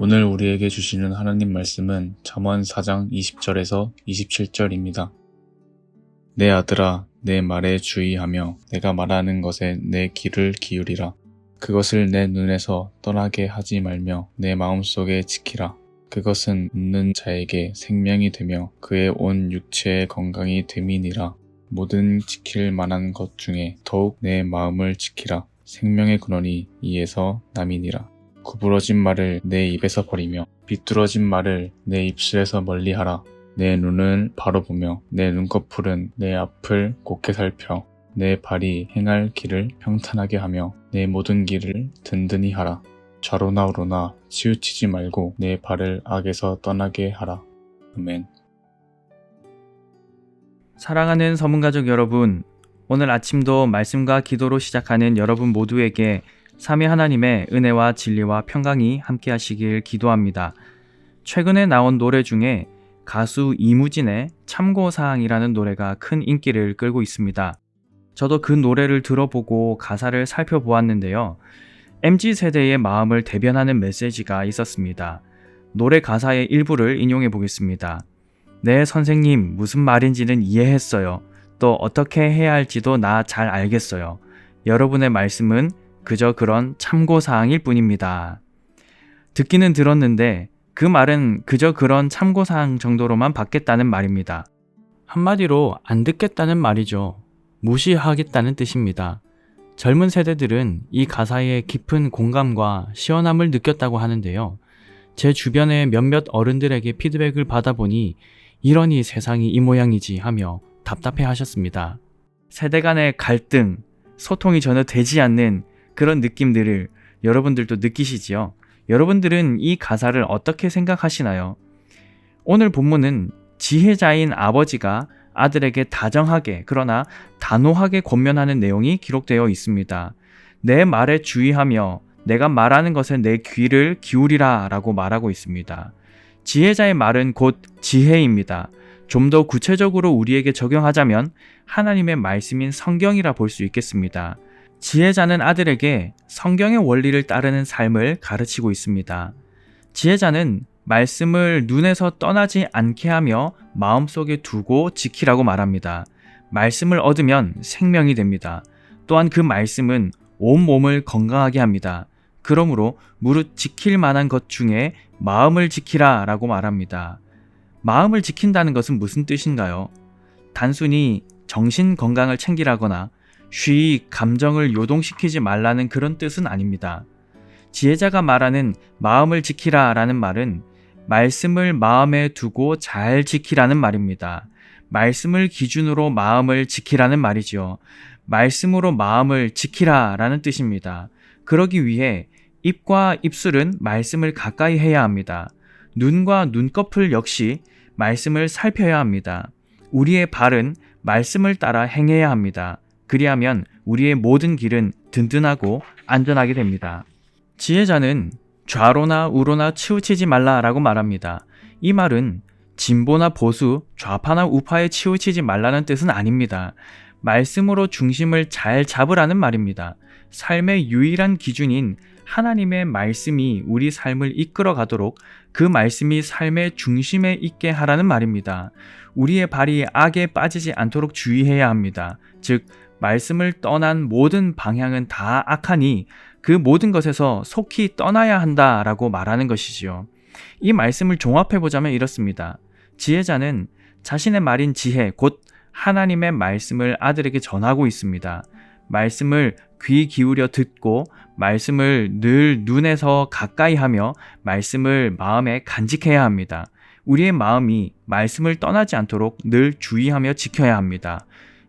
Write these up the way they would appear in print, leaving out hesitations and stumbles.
오늘 우리에게 주시는 하나님 말씀은 잠언 4장 20절에서 27절입니다. 내 아들아, 내 말에 주의하며 내가 말하는 것에 내 귀를 기울이라. 그것을 내 눈에서 떠나게 하지 말며 내 마음속에 지키라. 그것은 듣는 자에게 생명이 되며 그의 온 육체의 건강이 됨이니라. 모든 지킬 만한 것 중에 더욱 내 마음을 지키라. 생명의 근원이 이에서 남이니라. 구부러진 말을 내 입에서 버리며 비뚤어진 말을 내 입술에서 멀리하라. 내 눈을 바로 보며 내 눈꺼풀은 내 앞을 곧게 살펴 내 발이 행할 길을 평탄하게 하며 내 모든 길을 든든히 하라. 좌로나 우로나 치우치지 말고 내 발을 악에서 떠나게 하라. 아멘. 사랑하는 서문가족 여러분, 오늘 아침도 말씀과 기도로 시작하는 여러분 모두에게 삼위 하나님의 은혜와 진리와 평강이 함께 하시길 기도합니다. 최근에 나온 노래 중에 가수 이무진의 참고사항이라는 노래가 큰 인기를 끌고 있습니다. 저도 그 노래를 들어보고 가사를 살펴보았는데요. MZ세대의 마음을 대변하는 메시지가 있었습니다. 노래 가사의 일부를 인용해 보겠습니다. 네, 선생님, 무슨 말인지는 이해했어요. 또 어떻게 해야 할지도 나 잘 알겠어요. 여러분의 말씀은 그저 그런 참고사항일 뿐입니다. 듣기는 들었는데 그 말은 그저 그런 참고사항 정도로만 받겠다는 말입니다. 한마디로 안 듣겠다는 말이죠. 무시하겠다는 뜻입니다. 젊은 세대들은 이 가사에 깊은 공감과 시원함을 느꼈다고 하는데요. 제 주변의 몇몇 어른들에게 피드백을 받아보니 이러니 세상이 이 모양이지 하며 답답해 하셨습니다. 세대 간의 갈등, 소통이 전혀 되지 않는 그런 느낌들을 여러분들도 느끼시지요? 여러분들은 이 가사를 어떻게 생각하시나요? 오늘 본문은 지혜자인 아버지가 아들에게 다정하게 그러나 단호하게 권면하는 내용이 기록되어 있습니다. 내 말에 주의하며 내가 말하는 것에 내 귀를 기울이라 라고 말하고 있습니다. 지혜자의 말은 곧 지혜입니다. 좀 더 구체적으로 우리에게 적용하자면 하나님의 말씀인 성경이라 볼 수 있겠습니다. 지혜자는 아들에게 성경의 원리를 따르는 삶을 가르치고 있습니다. 지혜자는 말씀을 눈에서 떠나지 않게 하며 마음속에 두고 지키라고 말합니다. 말씀을 얻으면 생명이 됩니다. 또한 그 말씀은 온몸을 건강하게 합니다. 그러므로 무릇 지킬 만한 것 중에 마음을 지키라 라고 말합니다. 마음을 지킨다는 것은 무슨 뜻인가요? 단순히 정신 건강을 챙기라거나 쉬이 감정을 요동시키지 말라는 그런 뜻은 아닙니다. 지혜자가 말하는 마음을 지키라 라는 말은 말씀을 마음에 두고 잘 지키라는 말입니다. 말씀을 기준으로 마음을 지키라는 말이죠. 말씀으로 마음을 지키라 라는 뜻입니다. 그러기 위해 입과 입술은 말씀을 가까이 해야 합니다. 눈과 눈꺼풀 역시 말씀을 살펴야 합니다. 우리의 발은 말씀을 따라 행해야 합니다. 그리하면 우리의 모든 길은 든든하고 안전하게 됩니다. 지혜자는 좌로나 우로나 치우치지 말라라고 말합니다. 이 말은 진보나 보수, 좌파나 우파에 치우치지 말라는 뜻은 아닙니다. 말씀으로 중심을 잘 잡으라는 말입니다. 삶의 유일한 기준인 하나님의 말씀이 우리 삶을 이끌어 가도록 그 말씀이 삶의 중심에 있게 하라는 말입니다. 우리의 발이 악에 빠지지 않도록 주의해야 합니다. 즉, 말씀을 떠난 모든 방향은 다 악하니 그 모든 것에서 속히 떠나야 한다라고 말하는 것이지요. 이 말씀을 종합해보자면 이렇습니다. 지혜자는 자신의 말인 지혜, 곧 하나님의 말씀을 아들에게 전하고 있습니다. 말씀을 귀 기울여 듣고 말씀을 늘 눈에서 가까이 하며 말씀을 마음에 간직해야 합니다. 우리의 마음이 말씀을 떠나지 않도록 늘 주의하며 지켜야 합니다.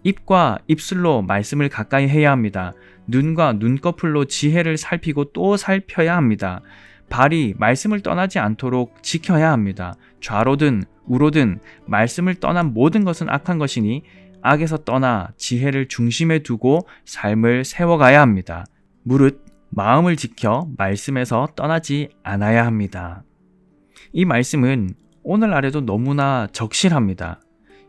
입과 입술로 말씀을 가까이 해야 합니다. 눈과 눈꺼풀로 지혜를 살피고 또 살펴야 합니다. 발이 말씀을 떠나지 않도록 지켜야 합니다. 좌로든 우로든 말씀을 떠난 모든 것은 악한 것이니 악에서 떠나 지혜를 중심에 두고 삶을 세워가야 합니다. 무릇 마음을 지켜 말씀에서 떠나지 않아야 합니다. 이 말씀은 오늘날에도 너무나 적실합니다.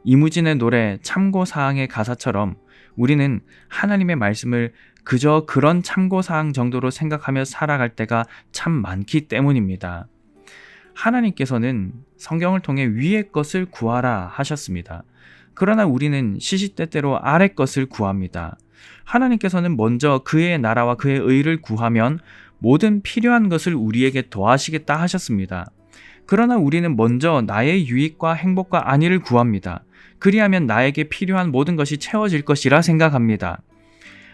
이무진의 노래 참고사항의 가사처럼 우리는 하나님의 말씀을 그저 그런 참고사항 정도로 생각하며 살아갈 때가 참 많기 때문입니다. 하나님께서는 성경을 통해 위의 것을 구하라 하셨습니다. 그러나 우리는 시시때때로 아래 것을 구합니다. 하나님께서는 먼저 그의 나라와 그의 의를 구하면 모든 필요한 것을 우리에게 더하시겠다 하셨습니다. 그러나 우리는 먼저 나의 유익과 행복과 안위를 구합니다. 그리하면 나에게 필요한 모든 것이 채워질 것이라 생각합니다.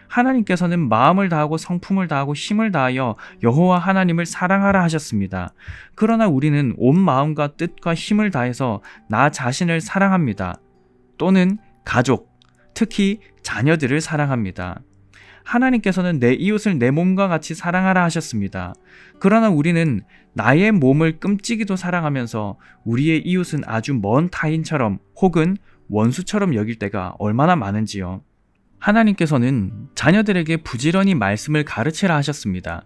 하나님께서는 마음을 다하고 성품을 다하고 힘을 다하여 여호와 하나님을 사랑하라 하셨습니다. 그러나 우리는 온 마음과 뜻과 힘을 다해서 나 자신을 사랑합니다. 또는 가족, 특히 자녀들을 사랑합니다. 하나님께서는 내 이웃을 내 몸과 같이 사랑하라 하셨습니다. 그러나 우리는 나의 몸을 끔찍이도 사랑하면서 우리의 이웃은 아주 먼 타인처럼 혹은 원수처럼 여길 때가 얼마나 많은지요. 하나님께서는 자녀들에게 부지런히 말씀을 가르치라 하셨습니다.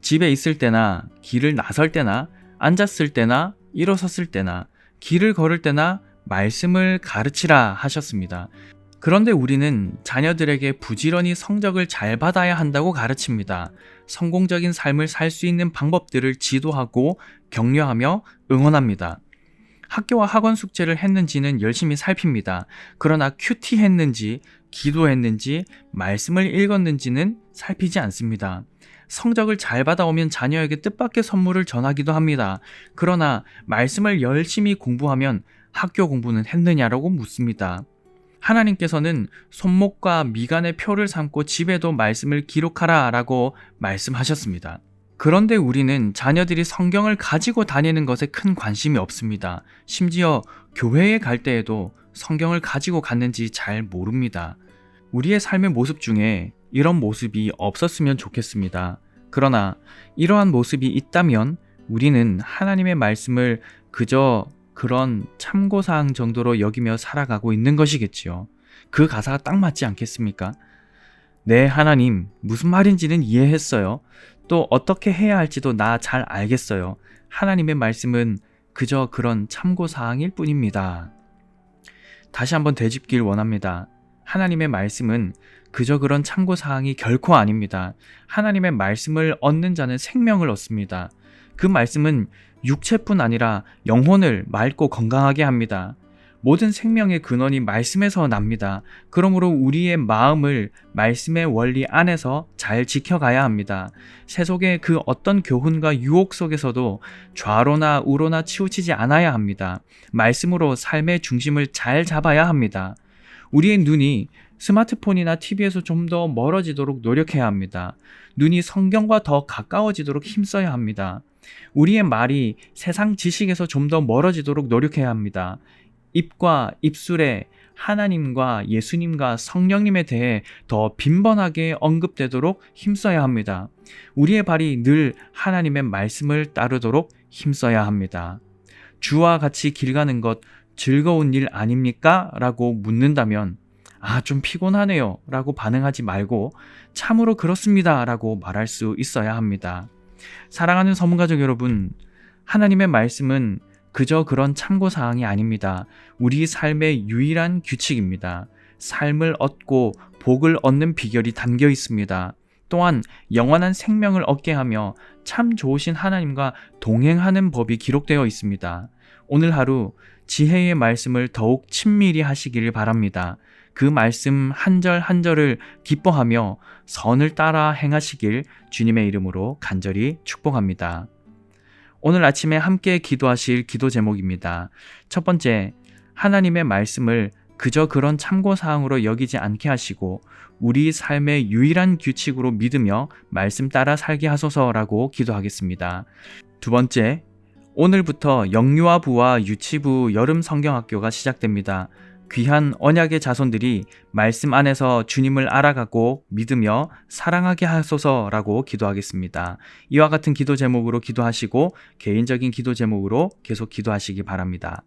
집에 있을 때나 길을 나설 때나 앉았을 때나 일어섰을 때나 길을 걸을 때나 말씀을 가르치라 하셨습니다. 그런데 우리는 자녀들에게 부지런히 성적을 잘 받아야 한다고 가르칩니다. 성공적인 삶을 살 수 있는 방법들을 지도하고 격려하며 응원합니다. 학교와 학원 숙제를 했는지는 열심히 살핍니다. 그러나 큐티했는지, 기도했는지, 말씀을 읽었는지는 살피지 않습니다. 성적을 잘 받아오면 자녀에게 뜻밖의 선물을 전하기도 합니다. 그러나 말씀을 열심히 공부하면 학교 공부는 했느냐라고 묻습니다. 하나님께서는 손목과 미간의 표를 삼고 집에도 말씀을 기록하라 라고 말씀하셨습니다. 그런데 우리는 자녀들이 성경을 가지고 다니는 것에 큰 관심이 없습니다. 심지어 교회에 갈 때에도 성경을 가지고 갔는지 잘 모릅니다. 우리의 삶의 모습 중에 이런 모습이 없었으면 좋겠습니다. 그러나 이러한 모습이 있다면 우리는 하나님의 말씀을 그저 그런 참고사항 정도로 여기며 살아가고 있는 것이겠지요. 그 가사가 딱 맞지 않겠습니까? 네, 하나님, 무슨 말인지는 이해했어요. 또 어떻게 해야 할지도 나 잘 알겠어요. 하나님의 말씀은 그저 그런 참고사항일 뿐입니다. 다시 한번 되짚길 원합니다. 하나님의 말씀은 그저 그런 참고사항이 결코 아닙니다. 하나님의 말씀을 얻는 자는 생명을 얻습니다. 그 말씀은 육체뿐 아니라 영혼을 맑고 건강하게 합니다. 모든 생명의 근원이 말씀에서 납니다. 그러므로 우리의 마음을 말씀의 원리 안에서 잘 지켜가야 합니다. 세속의 그 어떤 교훈과 유혹 속에서도 좌로나 우로나 치우치지 않아야 합니다. 말씀으로 삶의 중심을 잘 잡아야 합니다. 우리의 눈이 스마트폰이나 TV에서 좀 더 멀어지도록 노력해야 합니다. 눈이 성경과 더 가까워지도록 힘써야 합니다. 우리의 말이 세상 지식에서 좀 더 멀어지도록 노력해야 합니다. 입과 입술에 하나님과 예수님과 성령님에 대해 더 빈번하게 언급되도록 힘써야 합니다. 우리의 발이 늘 하나님의 말씀을 따르도록 힘써야 합니다. 주와 같이 길 가는 것 즐거운 일 아닙니까? 라고 묻는다면 좀 피곤하네요 라고 반응하지 말고 참으로 그렇습니다 라고 말할 수 있어야 합니다. 사랑하는 서문가족 여러분, 하나님의 말씀은 그저 그런 참고사항이 아닙니다. 우리 삶의 유일한 규칙입니다. 삶을 얻고 복을 얻는 비결이 담겨 있습니다. 또한 영원한 생명을 얻게 하며 참 좋으신 하나님과 동행하는 법이 기록되어 있습니다. 오늘 하루 지혜의 말씀을 더욱 친밀히 하시기를 바랍니다. 그 말씀 한 절 한 절을 기뻐하며 선을 따라 행하시길 주님의 이름으로 간절히 축복합니다. 오늘 아침에 함께 기도하실 기도 제목입니다. 첫 번째, 하나님의 말씀을 그저 그런 참고사항으로 여기지 않게 하시고 우리 삶의 유일한 규칙으로 믿으며 말씀 따라 살게 하소서라고 기도하겠습니다. 두 번째, 오늘부터 영유아 부와 유치부 여름 성경학교가 시작됩니다. 귀한 언약의 자손들이 말씀 안에서 주님을 알아가고 믿으며 사랑하게 하소서라고 기도하겠습니다. 이와 같은 기도 제목으로 기도하시고 개인적인 기도 제목으로 계속 기도하시기 바랍니다.